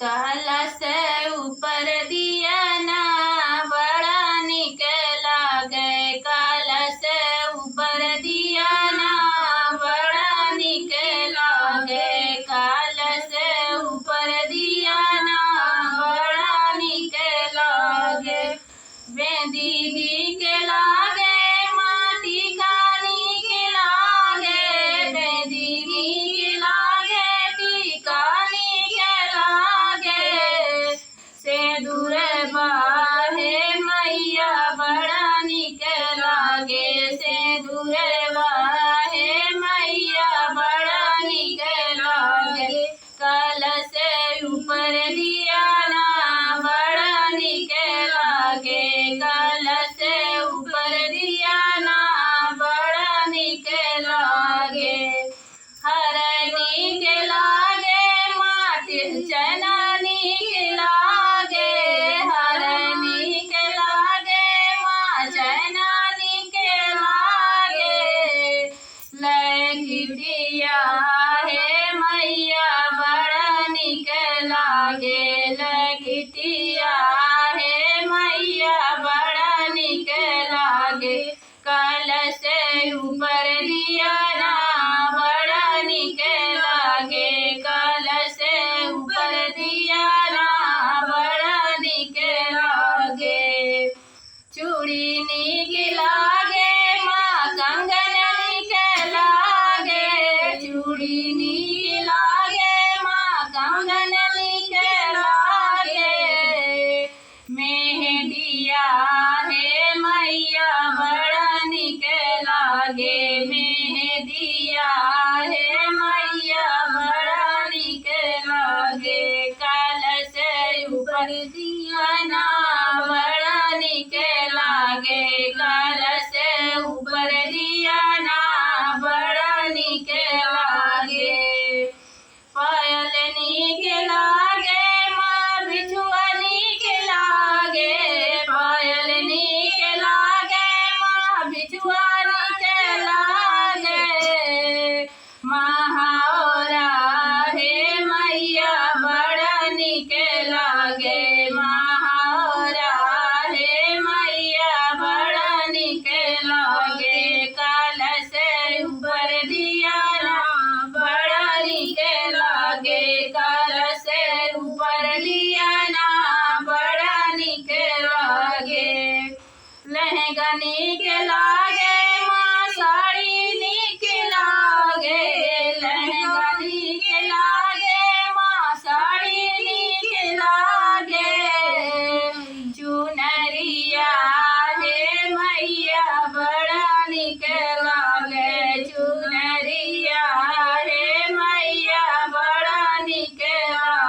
कलश ऊपर दिया ना बड़ा निक लागे। कलश ऊपर दिया ना बड़ा निक लागे। कलश ऊपर दिया ना बड़ा निक लागे। दीदी के लागे माटी कानी के लागे। दीदी के लागे टीकानी के लागे। सिंदूर बाहे मैया बड़ा निक लागे। सिंदूर बाहे मैया बड़ा निक लागे। कलश ऊपर दिया ना बड़ा निक लागे। कलश ऊपर दिया ना बड़ा निक लागे। हरनी के लागे माटी चनानी के लागे। हरनी के लागे माँ चनानी के लागे। लखिटिया है मैया बड़ा निक लागे। लखिटिया है मैया बड़ा निक लागे। कलश ऊपर दिया ना बड़ा निक लागे। कलश ऊपर दिया ना बड़ा निक लागे। चूड़ी निक लागे माँ कंगन निक लागे। चूड़ी निक लागे माँ कंगन निक लागे। मेहंदिया है मैया बड़ा निक लागे। मेहंदिया है मैया बड़ा निक लागे। कलश ऊपर दिया ना बड़ा निक लागे। कलश ऊपर दिया ना बड़ा निक लागे। पायल निक लागे माँ बिछुआ निक लागे। पायल निक लागे माँ बिछुआ निक लागे। महावरा है मैया बड़ा निक लागे। महावरा है मैया बड़ा निक लागे। कलश ऊपर दिया ना बड़ा निक लागे। कलश ऊपर दिया ना बड़ा निक लागे। लहंगा निक लागे माँ साड़ी निक लागे। लहंगा निक लागे माँ साड़ी निक लागे। चुनरिया है मैया बड़ा निक लागे। चुनरिया है मैया बड़ा निक लागे।